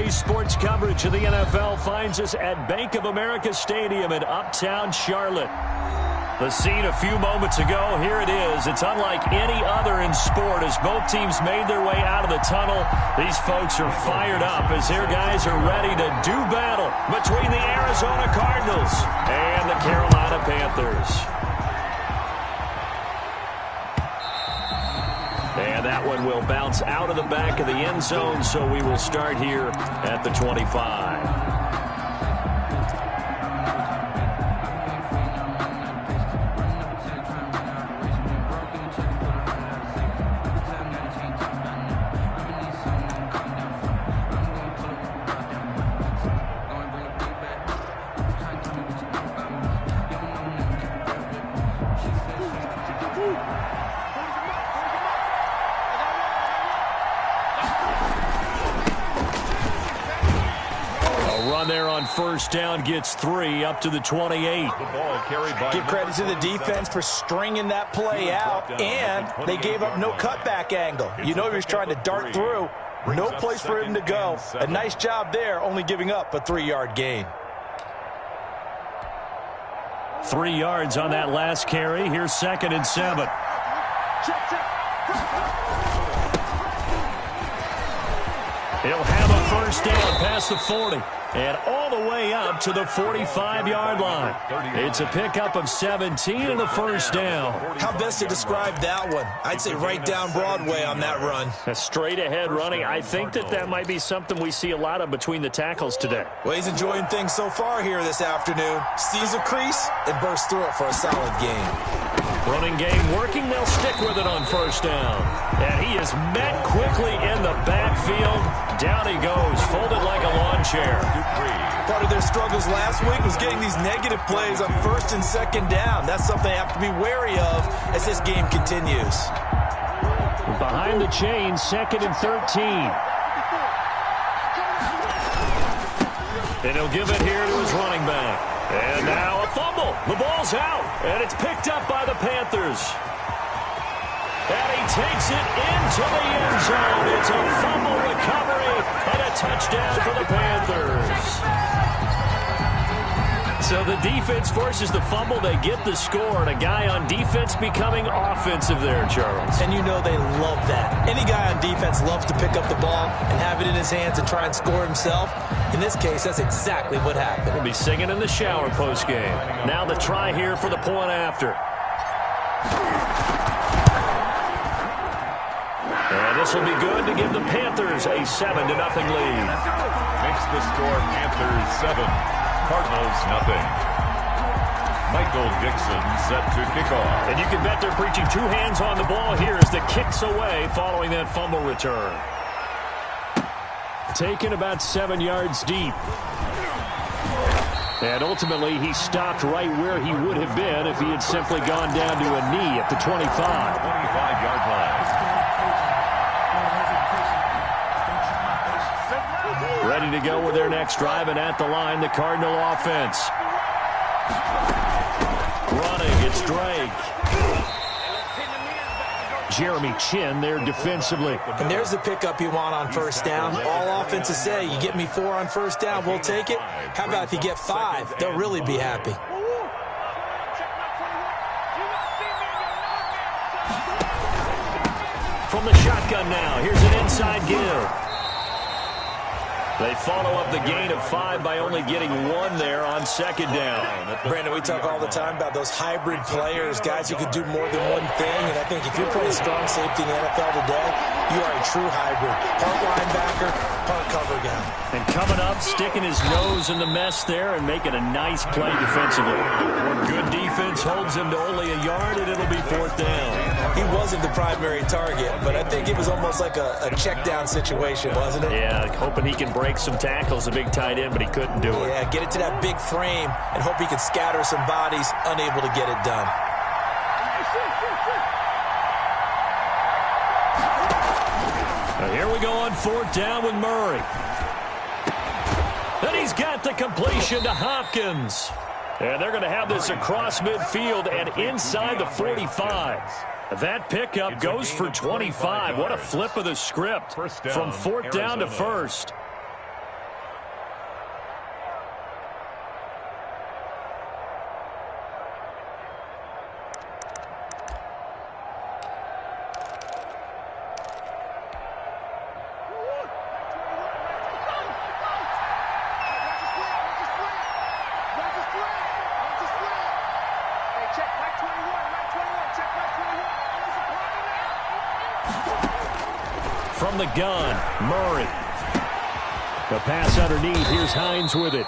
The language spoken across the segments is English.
Daily sports coverage of the NFL finds us at Bank of America Stadium in Uptown Charlotte. The scene a few moments ago, here it is. It's unlike any other in sport as both teams made their way out of the tunnel. These folks are fired up as their guys are ready to do battle between the Arizona Cardinals and the Carolina Panthers. And that one will bounce out of the back of the end zone, so we will start here at the 25. There on first down gets 3 up to the 28. The ball carried by Give credit to the defense for stringing that play out, and they gave up no cutback angle. You know he was trying to dart through. No place for him to go. A nice job there, only giving up a 3-yard gain. 3 yards on that last carry. Here's 2nd and 7. He'll have a first down past the 40. And all the way up to the 45-yard line. It's a pickup of 17 and a first down. How best to describe that one? I'd say right down Broadway on that run. A straight-ahead running. I think that might be something we see a lot of between the tackles today. Well, he's enjoying things so far here this afternoon. Sees a crease and bursts through it for a solid gain. Running game working. They'll stick with it on first down. And he is met quickly in the backfield. Down he goes, folded like a lawn chair. Part of their struggles last week was getting these negative plays on first and second down. That's something they have to be wary of as this game continues. Behind the chain, 2nd and 13. And he'll give it here to his running back. And now a fumble. The ball's out, and it's picked up by the Panthers. And he takes it into the end zone. It's a fumble recovery and a touchdown for the Panthers. So the defense forces the fumble. They get the score, and a guy on defense becoming offensive there, Charles. And you know they love that. Any guy on defense loves to pick up the ball and have it in his hands and try and score himself. In this case, that's exactly what happened. He'll be singing in the shower postgame. Now the try here for the point after. And this will be good to give the Panthers a 7-0 lead. Makes the score Panthers 7, Cardinals 0. Michael Dixon set to kick off. And you can bet they're preaching 2 hands on the ball here as the kick's away following that fumble return. Taken about 7 yards deep. And ultimately, he stopped right where he would have been if he had simply gone down to a knee at the 25. 25-yard line. Ready to go with their next drive, and at the line, the Cardinal offense. Running, it's Drake. Jeremy Chin there defensively. And there's the pickup you want on first down. All offenses say, you get me 4 on first down, we'll take it. How about if you get 5? They'll really be happy. From the shotgun now, here's an inside give. They follow up the gain of 5 by only getting 1 there on second down. Brandon, we talk all the time about those hybrid players, guys who can do more than one thing. And I think if you're playing strong safety in the NFL today, you are a true hybrid. Part linebacker, part cover guy. And coming up, sticking his nose in the mess there and making a nice play defensively. Good defense holds him to only a yard, and it'll be 4th down. He wasn't the primary target, but I think it was almost like a check down situation, wasn't it? Yeah, hoping he can break some tackles, a big tight end, but he couldn't do it. Yeah, get it to that big frame and hope he can scatter some bodies, unable to get it done. Now here we go on 4th down with Murray. And he's got the completion to Hopkins. And they're going to have this across midfield and inside the 45. That pickup goes for 25. What a flip of the script from 4th down to 1st. from the gun. Murray. The pass underneath. Here's Hines with it.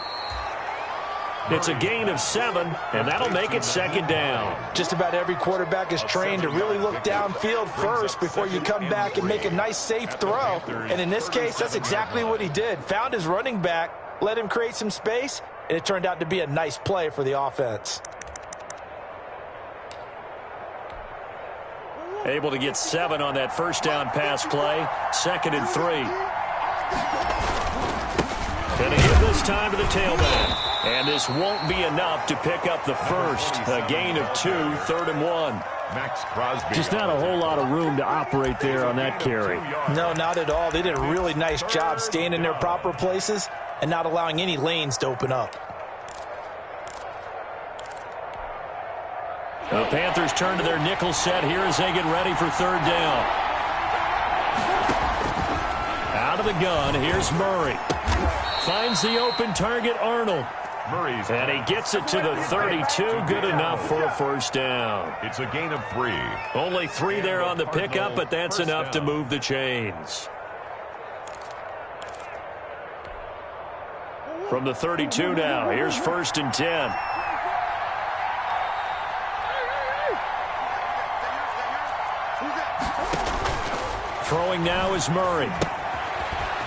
It's a gain of 7, and that'll make it second down. Just about every quarterback is trained to really look downfield first before you come back and make a nice, safe throw. And in this case, that's exactly what he did. Found his running back, let him create some space, and it turned out to be a nice play for the offense. Able to get 7 on that first down pass play. 2nd and 3. And they give this time to the tailback. And this won't be enough to pick up the first. A gain of 2, 3rd and 1. Max Crosby. Just not a whole lot of room to operate there on that carry. No, not at all. They did a really nice job staying in their proper places and not allowing any lanes to open up. The Panthers turn to their nickel set here as they get ready for 3rd down. Out of the gun, here's Murray. Finds the open target, Arnold. And he gets it to the 32. Good enough for a first down. It's a gain of 3. Only 3 there on the pickup, but that's enough to move the chains. From the 32 now, here's 1st and 10. Throwing now is Murray.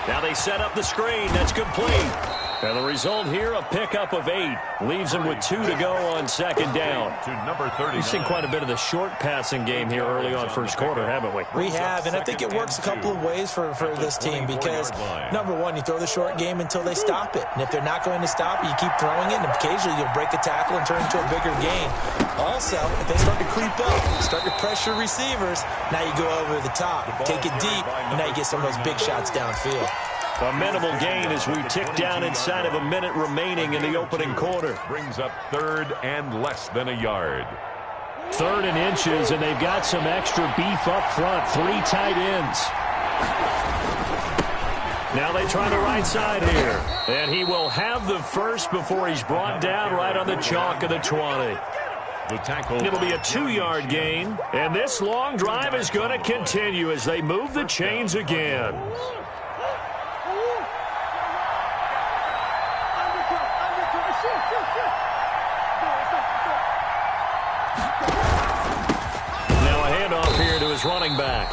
Now they set up the screen. That's complete. And the result here, a pickup of 8. Leaves him with 2 to go on 2nd down. To number 30. We've seen quite a bit of the short passing game here early on first quarter, haven't we? We have, and I think it works a couple of ways for this team because, number one, you throw the short game until they stop it. And if they're not going to stop it, you keep throwing it, and occasionally you'll break a tackle and turn it into a bigger gain. Also, if they start to creep up, start to pressure receivers, now you go over the top, take it deep, and now you get some of those big shots downfield. A minimal gain as we tick down inside of a minute remaining in the opening quarter. Brings up 3rd and less than a yard. 3rd and inches, and they've got some extra beef up front. 3 tight ends. Now they try the right side here. And he will have the first before he's brought down right on the chalk of the 20. The tackle. It'll be a 2-yard gain. And this long drive is going to continue as they move the chains again. Running back.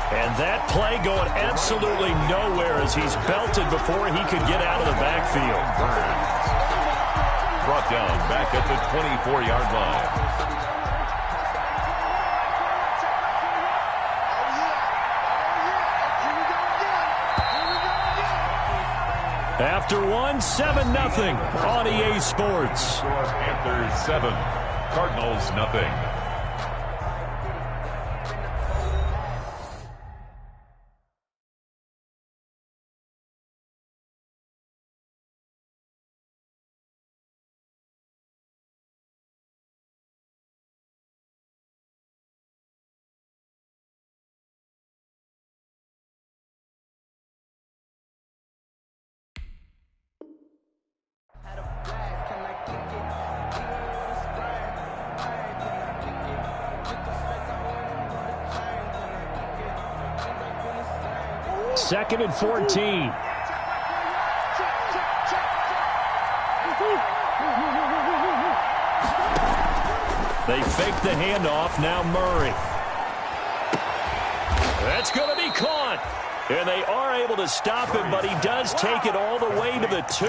And that play going absolutely nowhere as he's belted before he could get out of the backfield. Brought down back at the 24-yard line. After 1, 7-0 on EA Sports. Panthers 7, Cardinals nothing. Second and 14. They fake the handoff. Now Murray. That's going to be caught. And they are able to stop him, but he does take it all the way to the 2.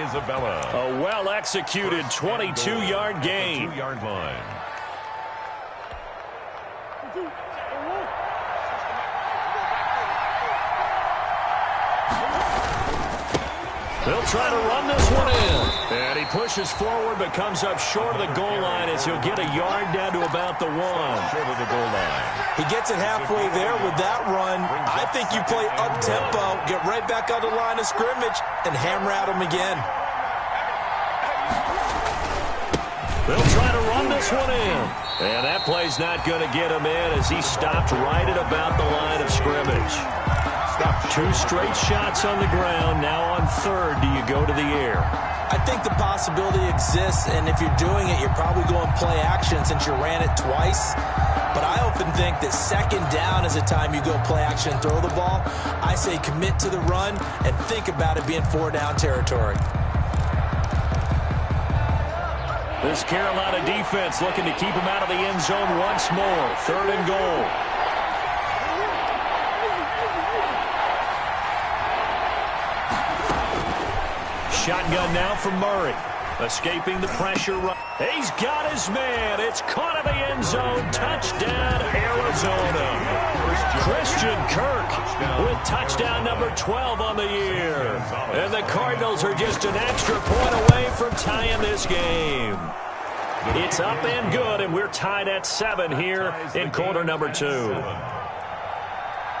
Isabella. A well-executed 22-yard gain. 2-yard line. They'll try to run this one in. And he pushes forward but comes up short of the goal line as he'll get a yard down to about the 1. Short of the goal line. He gets it halfway there with that run. I think you play up-tempo, get right back on the line of scrimmage, and hammer at him again. They'll try to run this one in. And that play's not going to get him in as he stopped right at about the line of scrimmage. Stop. 2 straight shots on the ground. Now on third, do you go to the air? I think the possibility exists, and if you're doing it, you're probably going play action since you ran it twice. But I often think that second down is a time you go play action and throw the ball. I say commit to the run and think about it being 4-down territory. This Carolina defense looking to keep him out of the end zone once more. 3rd and goal. Shotgun now from Murray. Escaping the pressure. He's got his man. It's caught in the end zone. Touchdown, Arizona. Christian Kirk with touchdown number 12 on the year. And the Cardinals are just an extra point away from tying this game. It's up and good, and we're tied at 7 here in quarter number 2.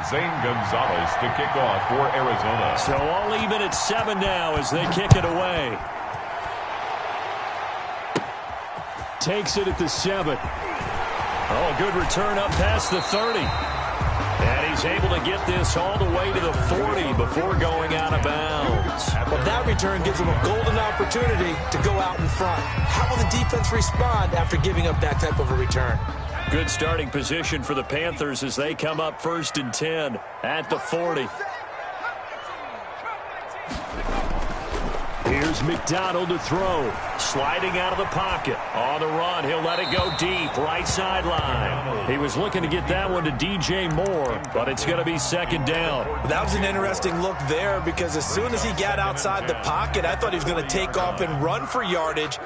Zane Gonzalez to kick off for Arizona. So all even at 7 now as they kick it away. Takes it at the 7. Oh, good return up past the 30. And he's able to get this all the way to the 40 before going out of bounds. Well, that return gives them a golden opportunity to go out in front. How will the defense respond after giving up that type of a return? Good starting position for the Panthers as they come up 1st and 10 at the 40. Here's McDonald to throw. Sliding out of the pocket. On the run, he'll let it go deep. Right sideline. He was looking to get that one to DJ Moore, but it's going to be 2nd down. That was an interesting look there because as soon as he got outside the pocket, I thought he was going to take off and run for yardage.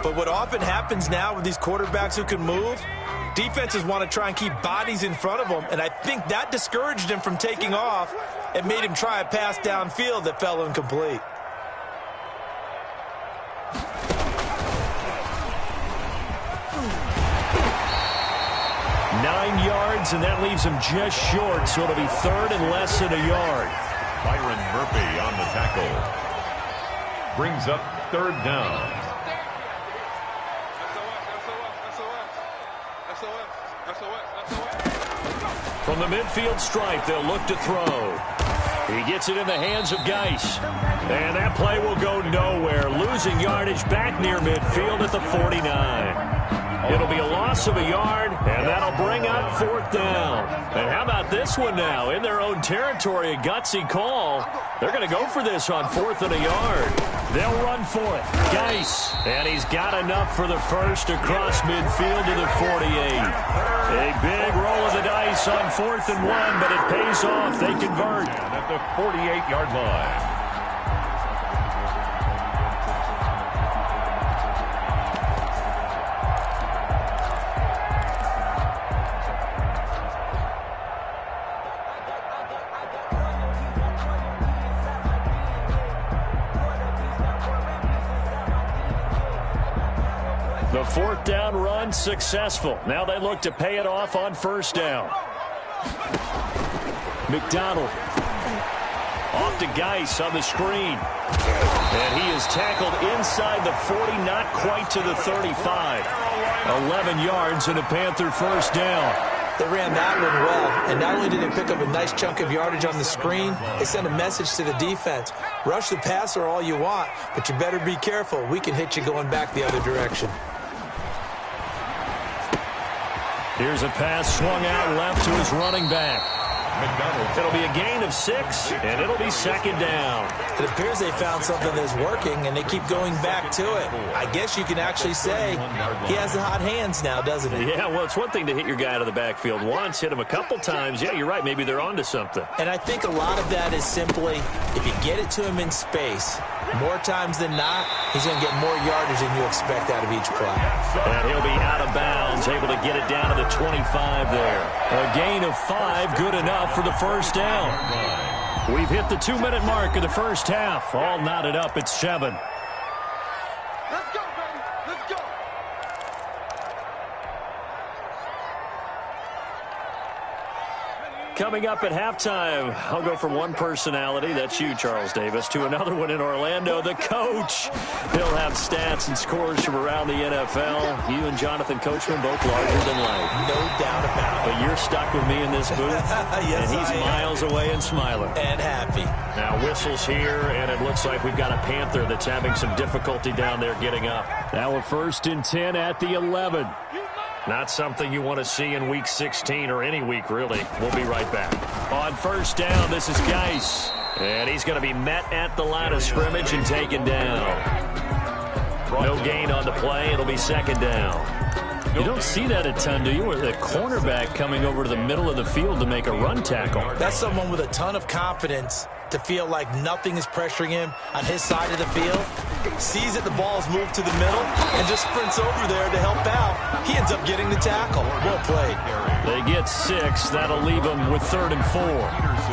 But what often happens now with these quarterbacks who can move, defenses want to try and keep bodies in front of them, and I think that discouraged him from taking off and made him try a pass downfield that fell incomplete. 9 yards, and that leaves him just short, so it'll be 3rd and less than a yard. Byron Murphy on the tackle. Brings up 3rd down. From the midfield stripe, they'll look to throw. He gets it in the hands of Geis. And that play will go nowhere. Losing yardage back near midfield at the 49. It'll be a loss of a yard, and that'll bring up 4th down. And how about this one now? In their own territory, a gutsy call. They're going to go for this on 4th and a yard. They'll run for it. Geis. And he's got enough for the first across midfield to the 48. A big roll of the dice on 4th and 1, but it pays off. They convert. And at the 48-yard line. The 4th down run successful. Now they look to pay it off on 1st down. McDonald. Off to Geis on the screen. And he is tackled inside the 40, not quite to the 35. 11 yards and a Panther 1st down. They ran that one well, and not only did they pick up a nice chunk of yardage on the screen, they sent a message to the defense. Rush the passer all you want, but you better be careful. We can hit you going back the other direction. Here's a pass swung out left to his running back. It'll be a gain of 6, and it'll be 2nd down. It appears they found something that's working, and they keep going back to it. I guess you can actually say he has the hot hands now, doesn't he? Yeah, well, it's one thing to hit your guy out of the backfield once, hit him a couple times. Yeah, you're right. Maybe they're onto something. And I think a lot of that is simply if you get it to him in space, more times than not, he's going to get more yardage than you expect out of each play. And he'll be out of bounds, able to get it down to the 25 there. A gain of 5, good enough for the 1st down. We've hit the 2-minute mark of the first half. All knotted up at 7. Let's go, baby. Let's go. Coming up at halftime, I'll go from one personality, that's you, Charles Davis, to another one in Orlando, the coach. He'll have stats and scores from around the NFL. You and Jonathan Coachman both larger than life. No doubt about it. but you're stuck with me in this booth. Yes, and he's miles away and smiling. And happy. Now whistles here, and it looks like we've got a Panther that's having some difficulty down there getting up. Now a 1st and 10 at the 11. Not something you want to see in Week 16 or any week, really. We'll be right back. On 1st down, this is GOMMA-JUICE. And he's going to be met at the line of scrimmage and taken down. No gain on the play. It'll be 2nd down. You don't see that a ton, do you? With a cornerback coming over to the middle of the field to make a run tackle. That's someone with a ton of confidence to feel like nothing is pressuring him on his side of the field. Sees that the ball's moved to the middle and just sprints over there to help out. He ends up getting the tackle. Well played. They get 6. That'll leave them with 3rd and 4.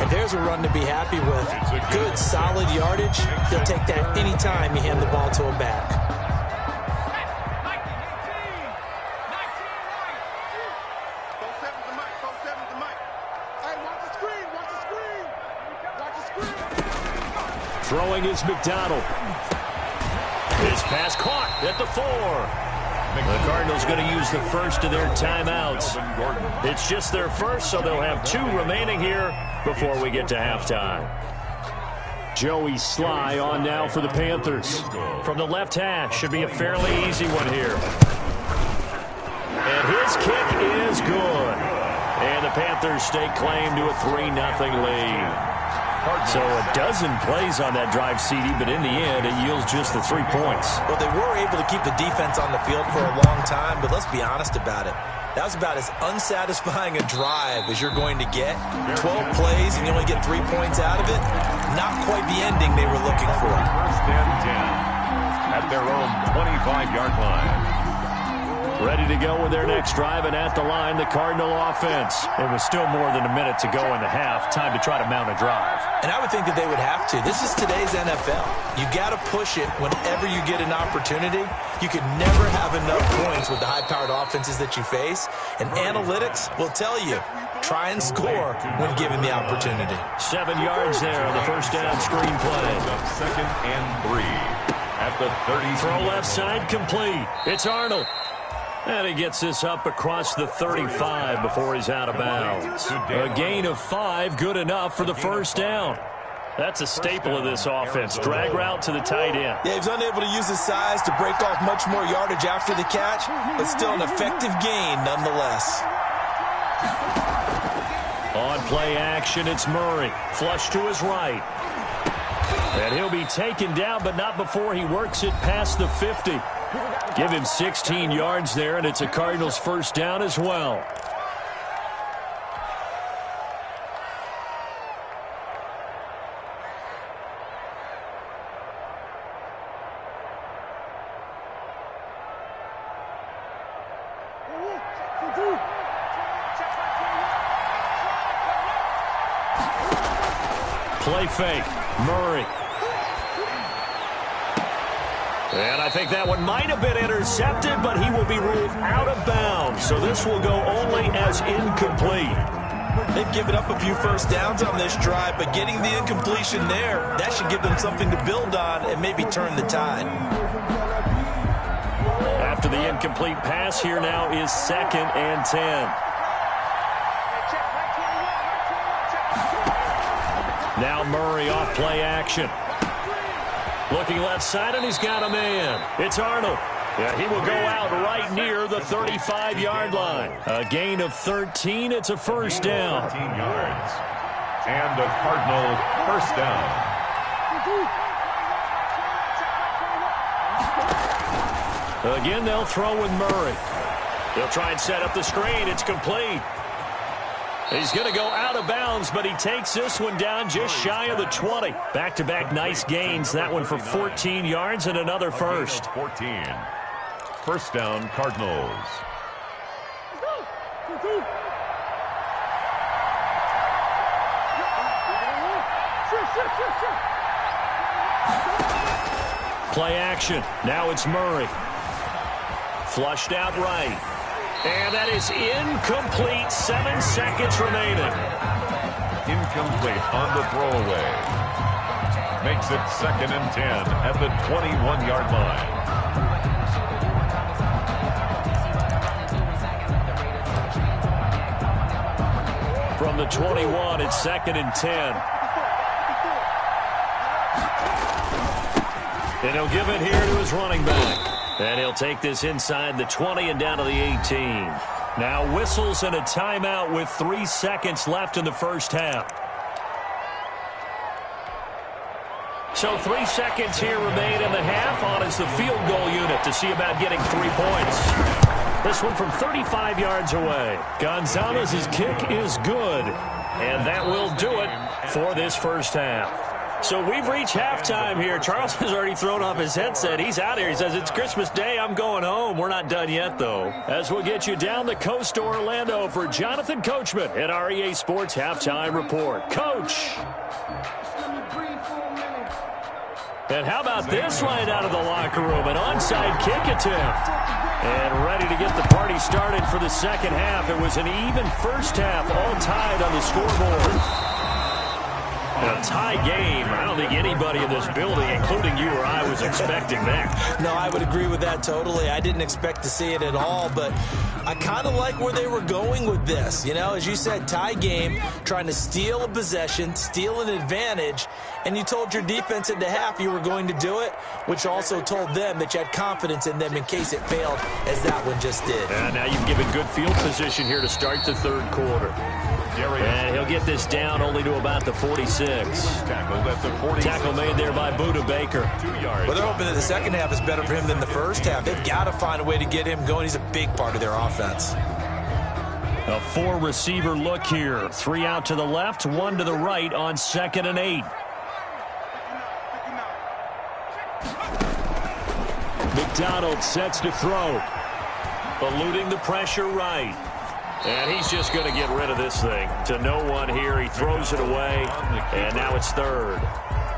And there's a run to be happy with. Good, solid yardage. He'll take that anytime you hand the ball to him back. Throwing is McDonald. His pass caught at the 4. The Cardinals going to use the first of their timeouts. It's just their first, so they'll have 2 remaining here before we get to halftime. Joey Sly on now for the Panthers. From the left hash, should be a fairly easy one here. And his kick is good. And the Panthers stake claim to a 3-0 lead. So a dozen plays on that drive, CD, but in the end, it yields just the 3 points. Well, they were able to keep the defense on the field for a long time, but let's be honest about it. That was about as unsatisfying a drive as you're going to get. 12 plays and you only get 3 points out of it. Not quite the ending they were looking for. 1st and 10 at their own 25-yard line. Ready to go with their next drive, and at the line, the Cardinal offense. It was still more than a minute to go in the half. Time to try to mount a drive. And I would think that they would have to. This is today's NFL. You got to push it whenever you get an opportunity. You could never have enough points with the high-powered offenses that you face. And analytics will tell you, try and score when given the opportunity. 7 yards there on the 1st down screen play. 2nd and 3 at the 30. Throw left side complete. It's Arnold. And he gets this up across the 35 before he's out of bounds. A gain of 5, good enough for the 1st down. That's a staple of this offense. Drag route to the tight end. Yeah, he's unable to use his size to break off much more yardage after the catch, but still an effective gain nonetheless. On play action, it's Murray. Flush to his right. And he'll be taken down, but not before he works it past the 50. Give him 16 yards there, and it's a Cardinals 1st down as well. Play fake. Murray. And I think that one might have been intercepted, but he will be ruled out of bounds. So this will go only as incomplete. They've given up a few 1st downs on this drive, but getting the incompletion there, that should give them something to build on and maybe turn the tide. After the incomplete pass, here now is 2nd and 10. Now Murray off play action. Looking left side, and he's got a man. It's Arnold. Yeah, he will go out right near the 35-yard line. A gain of 13. It's a 1st down. 13 yards. And a Cardinal 1st down. Again, they'll throw with Murray. They'll try and set up the screen. It's complete. He's going to go out of bounds, but he takes this one down just shy of the 20. Back-to-back nice gains. That one for 14 yards and another 1st. 14. 1st down, Cardinals. Play action. Now it's Murray. Flushed out right. And that is incomplete. 7 seconds remaining. Incomplete on the throwaway. Makes it 2nd and 10 at the 21-yard line. From the 21, it's 2nd and 10. And he'll give it here to his running back. And he'll take this inside the 20 and down to the 18. Now whistles and a timeout with 3 seconds left in the first half. So 3 seconds here remain in the half. On is the field goal unit to see about getting 3 points. This one from 35 yards away. Gonzalez's kick is good. And that will do it for this first half. So we've reached halftime here. Charles has already thrown off his headset. He's out here. He says, it's Christmas Day. I'm going home. We're not done yet, though. As we'll get you down the coast to Orlando for Jonathan Coachman at our EA Sports Halftime Report. Coach. And how about this right out of the locker room? An onside kick attempt. And ready to get the party started for the second half. It was an even first half, all tied on the scoreboard. A tie game. I don't think anybody in this building, including you or I, was expecting that. No, I would agree with that totally. I didn't expect to see it at all, but I kind of like where they were going with this. You know, as you said, tie game, trying to steal a possession, steal an advantage, and you told your defense at the half you were going to do it, which also told them that you had confidence in them in case it failed, as that one just did. And now you've given good field position here to start the third quarter. And he'll get this down only to about the 46. Tackle made there by Buda Baker. Well, they're hoping that the second half is better for him than the first half. They've got to find a way to get him going. He's a big part of their offense. A 4-receiver look here. 3 out to the left, 1 to the right on 2nd and 8. McDonald sets to throw. Eluding the pressure right. And he's just going to get rid of this thing. To no one here. He throws it away. And now it's third.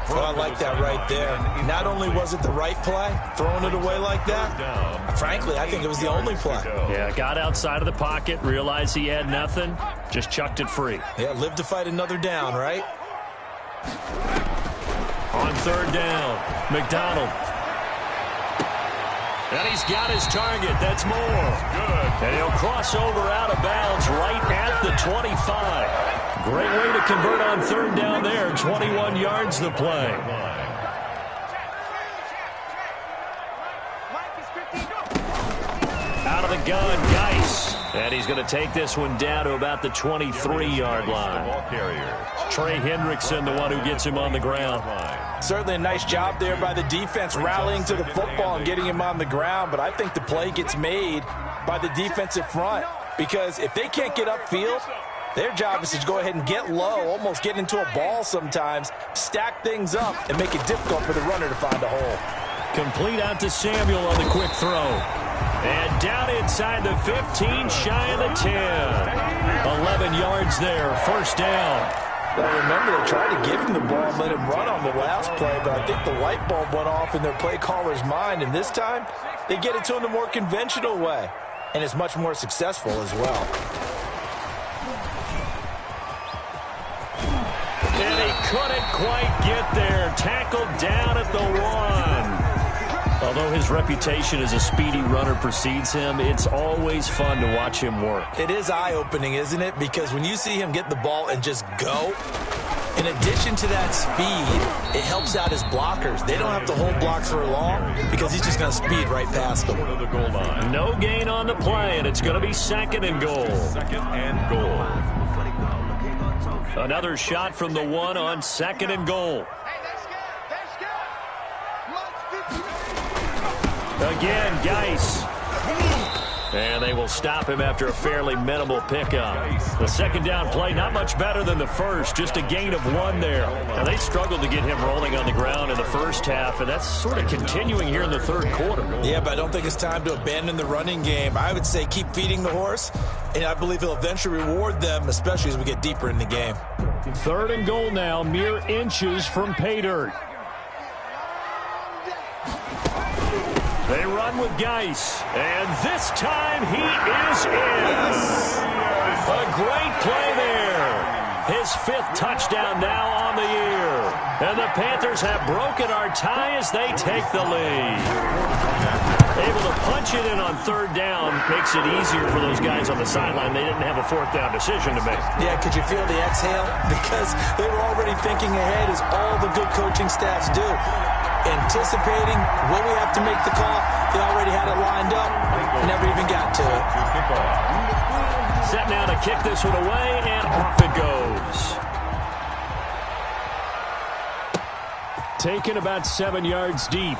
Well, I like that right there. Not only was it the right play, throwing it away like that, frankly, I think it was the only play. Yeah, got outside of the pocket, realized he had nothing, just chucked it free. Yeah, live to fight another down, right? On third down, McDonald. And he's got his target. That's more. Good. And he'll cross over out of bounds right at the 25. Great way to convert on third down there. 21 yards the play. Out of the gun, Geis. And he's going to take this one down to about the 23-yard line. Trey Hendrickson, the one who gets him on the ground. Certainly a nice job there by the defense, rallying to the football and getting him on the ground. But I think the play gets made by the defensive front, because if they can't get upfield, their job is to go ahead and get low, almost get into a ball sometimes, stack things up, and make it difficult for the runner to find a hole. Complete out to Samuel on the quick throw. And down inside the 15, shy of the 10. 11 yards there, first down. Well, remember, they tried to give him the ball and let him run on the last play, but I think the light bulb went off in their play caller's mind, and this time they get it to him the more conventional way, and it's much more successful as well. And he couldn't quite get there. Tackled down at the 1. Although his reputation as a speedy runner precedes him, it's always fun to watch him work. It is eye-opening, isn't it? Because when you see him get the ball and just go, in addition to that speed, it helps out his blockers. They don't have to hold blocks for long because he's just going to speed right past them. No gain on the play, and it's going to be 2nd and goal. 2nd and goal. Another shot from the 1 on 2nd and goal. Again, Geis. And they will stop him after a fairly minimal pickup. The second down play, not much better than the first, just a gain of 1 there. Now, they struggled to get him rolling on the ground in the first half, and that's sort of continuing here in the third quarter. Yeah, but I don't think it's time to abandon the running game. I would say keep feeding the horse, and I believe he'll eventually reward them, especially as we get deeper in the game. 3rd and goal now, mere inches from pay dirt. They run with Geis, and this time he is in. A great play there. his 5th touchdown now on the year. And the Panthers have broken our tie as they take the lead. Able to punch it in on 3rd down makes it easier for those guys on the sideline. They didn't have a 4th down decision to make. Yeah, could you feel the exhale? Because they were already thinking ahead, as all the good coaching staffs do. Anticipating when we have to make the call, they already had it lined up, never even got to it. Set now to kick this one away, and off it goes. Taken about 7 yards deep.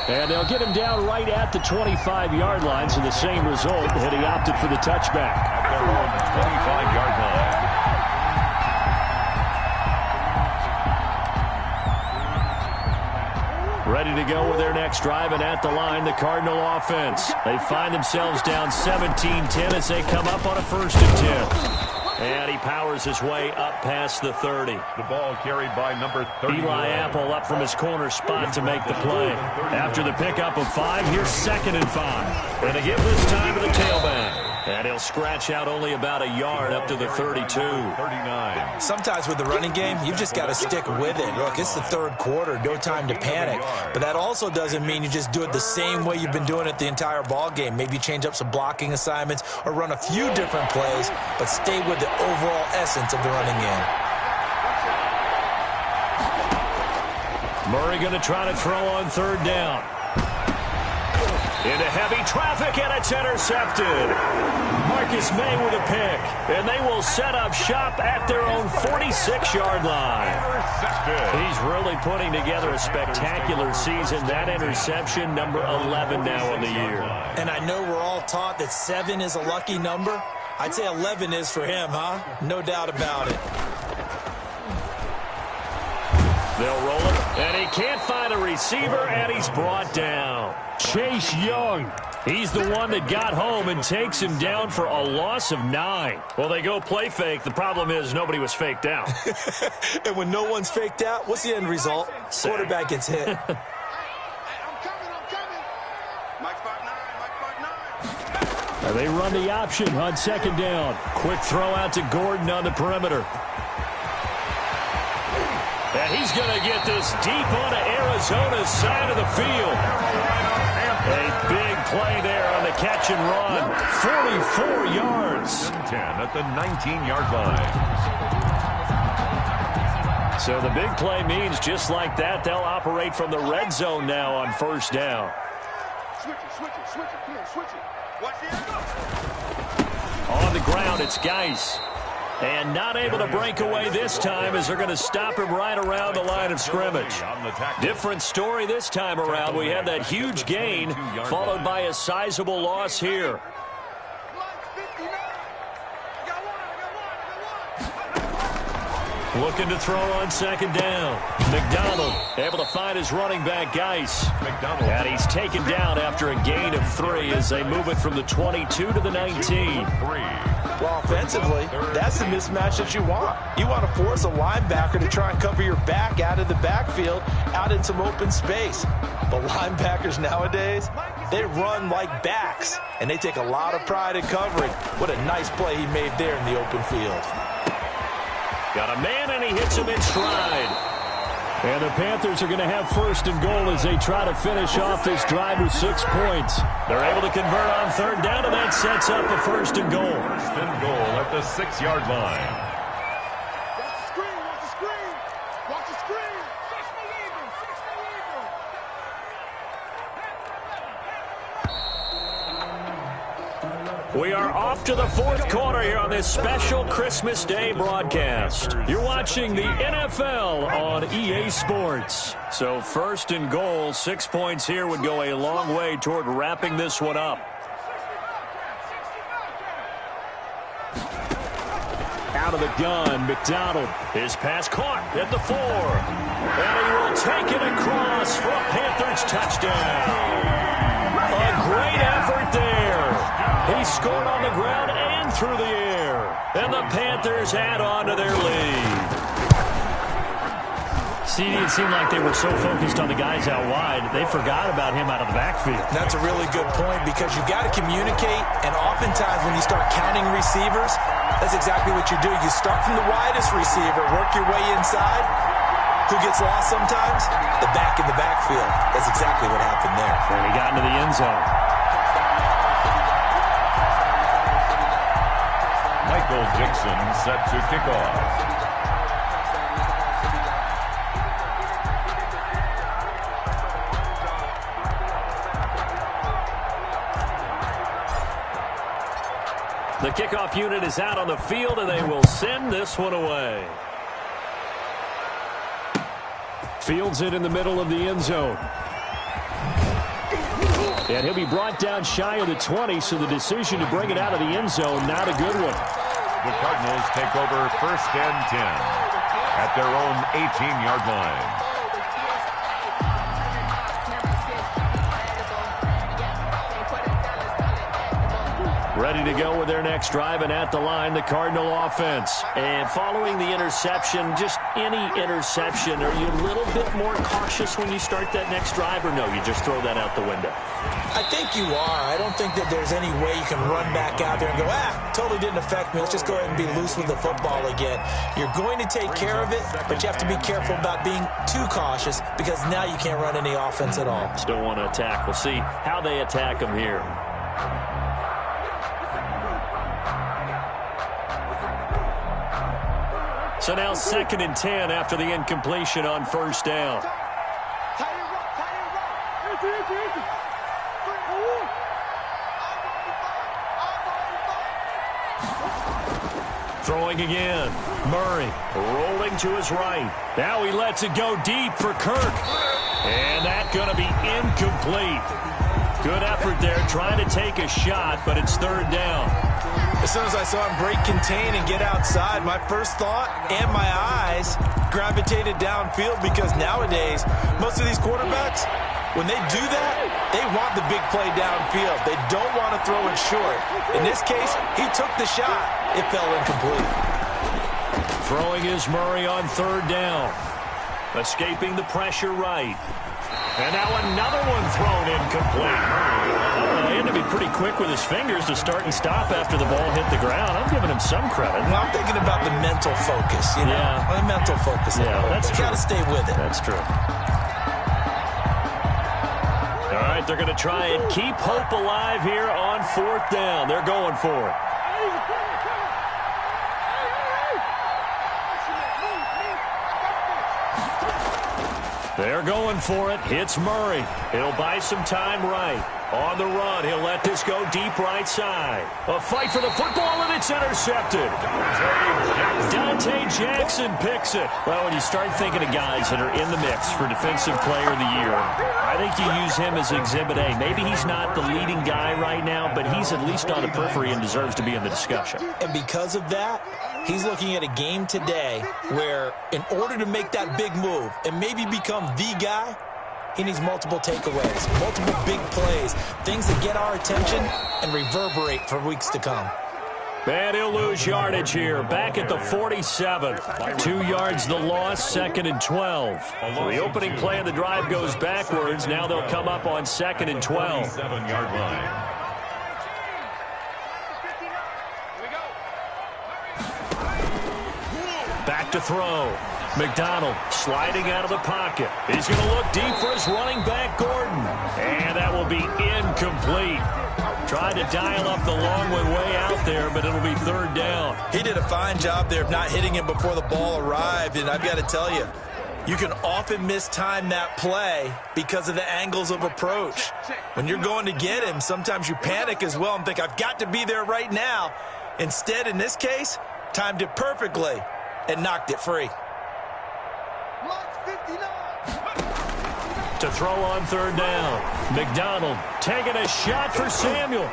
And they'll get him down right at the 25-yard line, so the same result, and he opted for the touchback. At their own 25-yard line. Ready to go with their next drive, and at the line, the Cardinal offense. They find themselves down 17-10 as they come up on a 1st and 10. And he powers his way up past the 30. The ball carried by number 30. Eli Apple up from his corner spot to make the play. After the pickup of 5, here's 2nd and 5. And they give this time to the tailback. And he'll scratch out only about a yard up to the 32. 39. Sometimes with the running game, you've just got to stick with it. Look, it's the 3rd quarter, no time to panic. But that also doesn't mean you just do it the same way you've been doing it the entire ball game. Maybe change up some blocking assignments or run a few different plays, but stay with the overall essence of the running game. Murray going to try to throw on 3rd down. Into heavy traffic, and it's intercepted. Marcus May with a pick, and they will set up shop at their own 46-yard line. He's really putting together a spectacular season. That interception, number 11 now on the year. And I know we're all taught that 7 is a lucky number. I'd say 11 is for him, huh? No doubt about it. They'll roll it, and he can't find a receiver, and he's brought down. Chase Young, he's the one that got home and takes him down for a loss of 9. Well, they go play fake. The problem is nobody was faked out. And when no one's faked out, what's the end result? Quarterback gets hit. I'm coming. Mike 5'9", And they run the option on 2nd down. Quick throw out to Gordon on the perimeter. And he's going to get this deep onto Arizona's side of the field. A big play there on the catch and run. 44 yards. 10 at the 19-yard line. So the big play means just like that, they'll operate from the red zone now on 1st down. Switch it. Come on, switch it. Watch it. On the ground, it's Geis. And not able to break away this time as they're going to stop him right around the line of scrimmage. Different story this time around. We had that huge gain followed by a sizable loss here. Looking to throw on 2nd down. McDonald able to find his running back, Geis. And he's taken down after a gain of 3 as they move it from the 22 to the 19. Well, offensively, that's the mismatch that you want. You want to force a linebacker to try and cover your back out of the backfield, out in some open space. But linebackers nowadays, they run like backs, and they take a lot of pride in covering. What a nice play he made there in the open field. Got a man, and he hits him in stride. And the Panthers are going to have 1st and goal as they try to finish off this drive with 6 points. They're able to convert on 3rd down, and that sets up a 1st and goal. 1st and goal at the 6-yard line. Watch the screen. Watch the screen. Fix the eagle. We are off to the 4th quarter here on this special Christmas Day broadcast. You're watching the NFL on EA Sports. So 1st and goal, 6 points here would go a long way toward wrapping this one up. Out of the gun, McDonald. His pass caught at the 4. And he will take it across for a Panthers touchdown. A great effort there. He scored on the ground and through the air. And the Panthers add on to their lead. CD, it seemed like they were so focused on the guys out wide, they forgot about him out of the backfield. That's a really good point because you've got to communicate, and oftentimes when you start counting receivers, that's exactly what you do. You start from the widest receiver, work your way inside. Who gets lost sometimes? The back in the backfield. That's exactly what happened there. And he got into the end zone. Michael Dixon set to kick off. The kickoff unit is out on the field, and they will send this one away. Fields it in the middle of the end zone. And he'll be brought down shy of the 20, so the decision to bring it out of the end zone, not a good one. The Cardinals take over 1st and 10 at their own 18-yard line. Ready to go with their next drive, and at the line, the Cardinal offense. And following the interception, just any interception, are you a little bit more cautious when you start that next drive, or no, you just throw that out the window? I think you are. I don't think that there's any way you can run back out there and go, totally didn't affect me. Let's just go ahead and be loose with the football again. You're going to take care of it, but you have to be careful about being too cautious because now you can't run any offense at all. Still want to attack. We'll see how they attack them here. So now 2nd and 10 after the incompletion on 1st down. Throwing again. Murray rolling to his right. Now he lets it go deep for Kirk. And that's going to be incomplete. Good effort there trying to take a shot, but it's 3rd down. As soon as I saw him break contain and get outside, my first thought and my eyes gravitated downfield because nowadays, most of these quarterbacks, when they do that, they want the big play downfield. They don't want to throw it short. In this case, he took the shot. It fell incomplete. Throwing is Murray on 3rd down. Escaping the pressure right. And now another one thrown incomplete. He had to be pretty quick with his fingers to start and stop after the ball hit the ground. I'm giving him some credit. Well, I'm thinking about the mental focus, you know? Yeah. The mental focus. Yeah, that's true. You got to stay with it. That's true. All right, they're going to try and keep hope alive here on 4th down. They're going for it. They're going for it. Hits Murray. He'll buy some time right. On the run, he'll let this go deep right side. A fight for the football, and it's intercepted. Dante Jackson picks it. Well, when you start thinking of guys that are in the mix for Defensive Player of the Year, I think you use him as Exhibit A. Maybe he's not the leading guy right now, but he's at least on the periphery and deserves to be in the discussion. And because of that, he's looking at a game today where in order to make that big move and maybe become the guy, he needs multiple takeaways, multiple big plays, things that get our attention and reverberate for weeks to come. And he'll lose yardage here, back at the 47. 2 yards the loss, 2nd and 12. So the opening play of the drive goes backwards. Now they'll come up on 2nd and 12. 7-yard line. Back to throw. McDonald sliding out of the pocket. He's going to look deep for his running back, Gordon. And that will be incomplete. Tried to dial up the long way out there, but it'll be 3rd down. He did a fine job there of not hitting him before the ball arrived, and I've got to tell you, you can often mistime that play because of the angles of approach. When you're going to get him, sometimes you panic as well and think, I've got to be there right now. Instead, in this case, timed it perfectly and knocked it free. To throw on 3rd down. McDonald taking a shot for Samuel.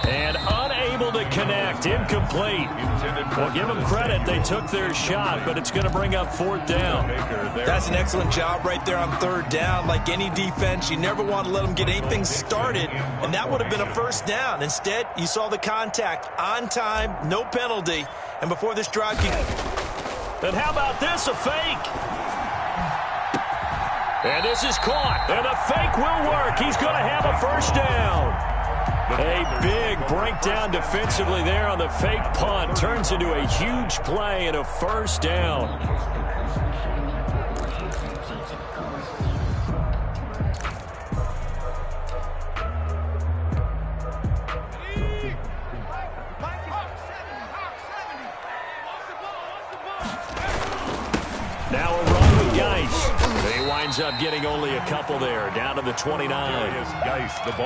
And unable to connect. Incomplete. Well, give them credit. They took their shot, but it's going to bring up 4th down. That's an excellent job right there on 3rd down. Like any defense, you never want to let them get anything started, and that would have been a 1st down. Instead, you saw the contact on time, no penalty, and before this drive... And how about this, a fake? And this is caught. And the fake will work. He's going to have a first down. A big breakdown defensively there on the fake punt. Turns into a huge play and a first down. Now a run with Geis. He winds up getting only a couple there, down to the 29.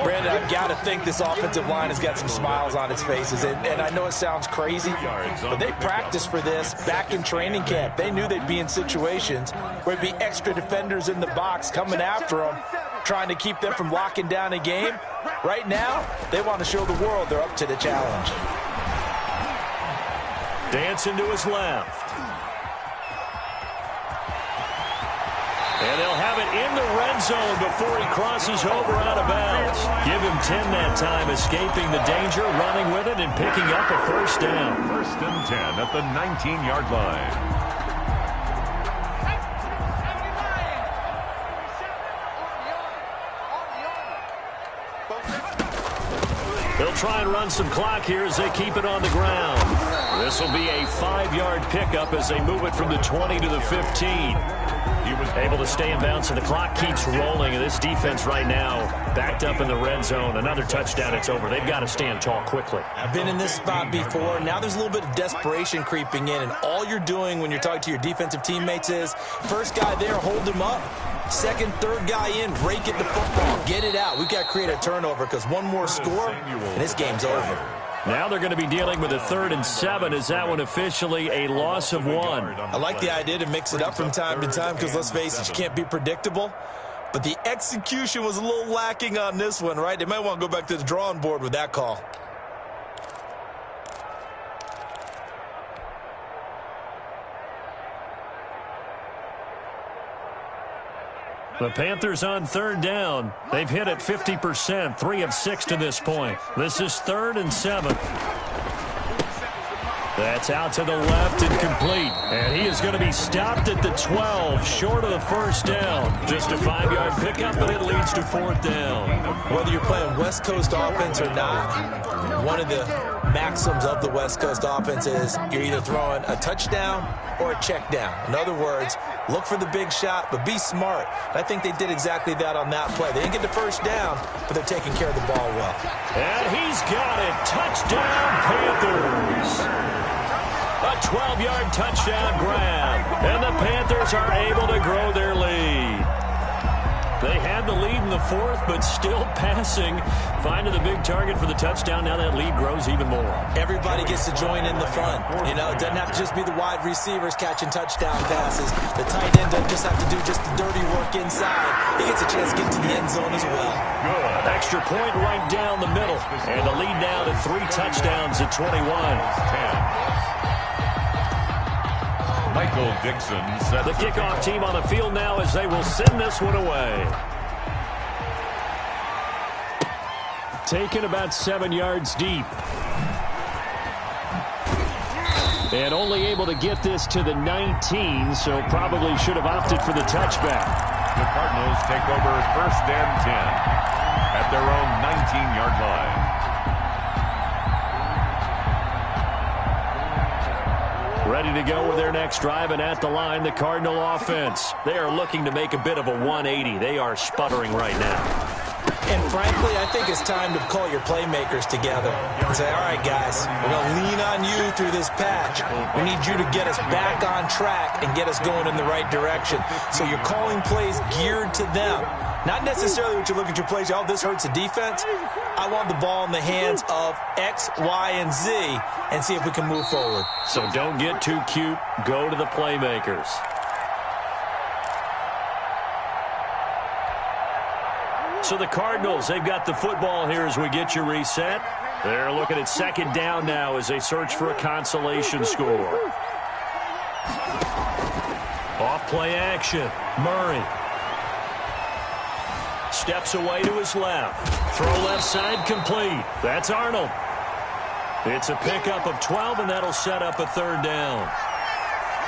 Brandon, I've got to think this offensive line has got some smiles on its faces. And I know it sounds crazy, but they practiced for this back in training camp. They knew they'd be in situations where there'd be extra defenders in the box coming after them, trying to keep them from locking down a game. Right now, they want to show the world they're up to the challenge. Dancing to his left. And they'll have it in the red zone before he crosses over out of bounds. Give him 10 that time, escaping the danger, running with it, and picking up a first down. 1st and 10 at the 19-yard line. They'll try and run some clock here as they keep it on the ground. This will be a 5-yard pickup as they move it from the 20 to the 15. He was able to stay in bounds, and the clock keeps rolling. And this defense right now backed up in the red zone. Another touchdown, it's over. They've got to stand tall quickly. I've been in this spot before. Now there's a little bit of desperation creeping in, and all you're doing when you're talking to your defensive teammates is, first guy there, hold him up. Second, third guy in, rake at the football. Get it out. We've got to create a turnover because one more score, and this game's over. Now they're going to be dealing with a 3rd and 7. Is that one officially a loss of 1? I like the idea to mix it up from time to time because, let's face it, you can't be predictable. But the execution was a little lacking on this one, right? They might want to go back to the drawing board with that call. The Panthers on 3rd down. They've hit it 50%, 3 of 6 to this point. This is 3rd and 7. That's out to the left and complete. And he is going to be stopped at the 12, short of the first down. Just a 5-yard pickup, but it leads to 4th down. Whether you're playing West Coast offense or not, one of the maxims of the West Coast offense is you're either throwing a touchdown or a check down. In other words, look for the big shot, but be smart. And I think they did exactly that on that play. They didn't get the first down, but they're taking care of the ball well. And he's got it. Touchdown, Panthers. A 12-yard touchdown grab. And the Panthers are able to grow their lead. They had the lead in the 4th, but still passing. Finding the big target for the touchdown. Now that lead grows even more. Everybody gets to join in the fun. You know, it doesn't have to just be the wide receivers catching touchdown passes. The tight end doesn't just have to do just the dirty work inside. He gets a chance to get to the end zone as well. Good. Extra point right down the middle. And the lead now to 3 touchdowns at 21. 10. Michael Dixon set the kickoff team on the field now as they will send this one away. Taken about 7 yards deep. And only able to get this to the 19, so probably should have opted for the touchback. The Cardinals take over 1st and 10 at their own 19-yard line. Ready to go with their next drive, and at the line, the Cardinal offense. They are looking to make a bit of a 180. They are sputtering right now. And frankly, I think it's time to call your playmakers together and say, all right, guys, we're going to lean on you through this patch. We need you to get us back on track and get us going in the right direction. So you're calling plays geared to them. Not necessarily what you're looking at your plays. Oh, this hurts the defense. I want the ball in the hands of X, Y, and Z and see if we can move forward. So don't get too cute. Go to the playmakers. So the Cardinals, they've got the football here as we get you reset. They're looking at 2nd down now as they search for a consolation score. Off play action. Murray. Steps away to his left. Throw left side complete. That's Arnold. It's a pickup of 12, and that'll set up a 3rd down.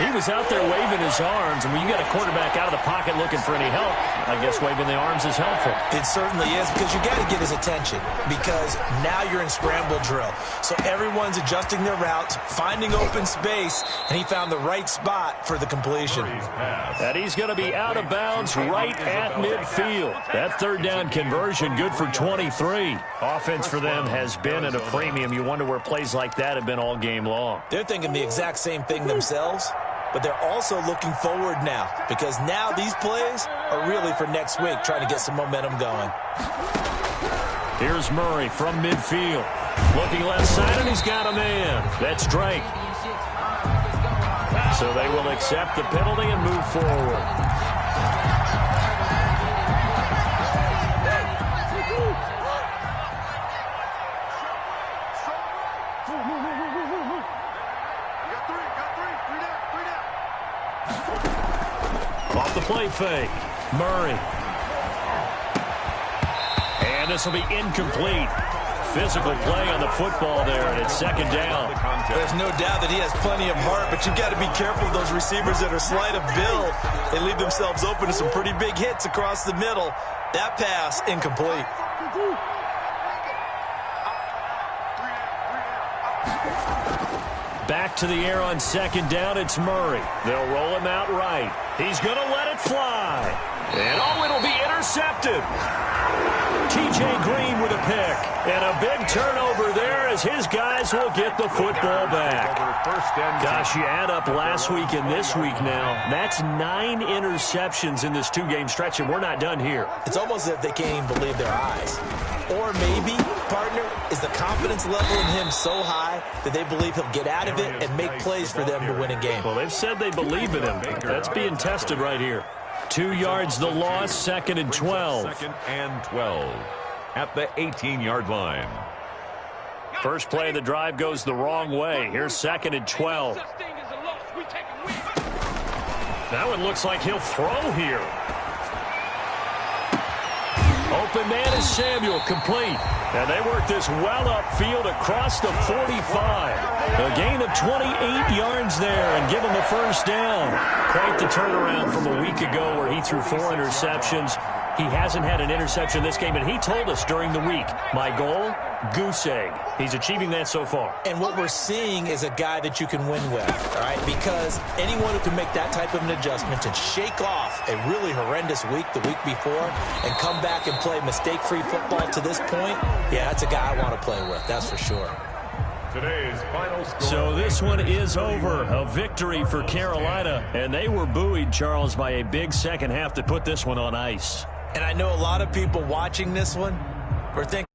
He was out there waving his arms, and when you got a quarterback out of the pocket looking for any help, I guess waving the arms is helpful. It certainly is, because you got to get his attention, because now you're in scramble drill. So everyone's adjusting their routes, finding open space, and he found the right spot for the completion. And he's going to be out of bounds right at midfield. That third down conversion good for 23. Offense for them has been at a premium. You wonder where plays like that have been all game long. They're thinking the exact same thing themselves, but they're also looking forward now, because now these plays are really for next week, trying to get some momentum going. Here's Murray from midfield. Looking left side, and he's got a man. That's Drake. So they will accept the penalty and move forward. Off the play fake. Murray. And this will be incomplete. Physical play on the football there, and it's second down. There's no doubt that he has plenty of heart, but you've got to be careful of those receivers that are slight of build. They leave themselves open to some pretty big hits across the middle. That pass, incomplete. Back to the air on second down, it's Murray. They'll roll him out right. He's going to let it fly. And oh, it'll be intercepted. T.J. Green with a pick. And a big turnover there as his guys will get the football back. Gosh, you add up last week and this week now. That's 9 interceptions in this 2-game stretch, and we're not done here. It's almost as if they can't even believe their eyes. Or maybe, partner, is the confidence level in him so high that they believe he'll get out of it and make plays for them to win a game. Well, they've said they believe in him. That's being tested right here. 2 yards the loss, 2nd and 12. 2nd and 12 at the 18-yard line. First play of the drive goes the wrong way. Here's 2nd and 12. That one looks like he'll throw here. Open man is Samuel, complete. And they work this well upfield across the 45. A gain of 28 yards there and give him a first down. Quite the turnaround from a week ago where he threw 4 interceptions. He hasn't had an interception this game, and he told us during the week, my goal, goose egg. He's achieving that so far. And what we're seeing is a guy that you can win with, all right? Because anyone who can make that type of an adjustment and shake off a really horrendous week the week before and come back and play mistake-free football to this point, yeah, that's a guy I want to play with, that's for sure. Today's final score. So this one is over. A victory for Carolina, and they were buoyed, Charles, by a big second half to put this one on ice. And I know a lot of people watching this one are thinking,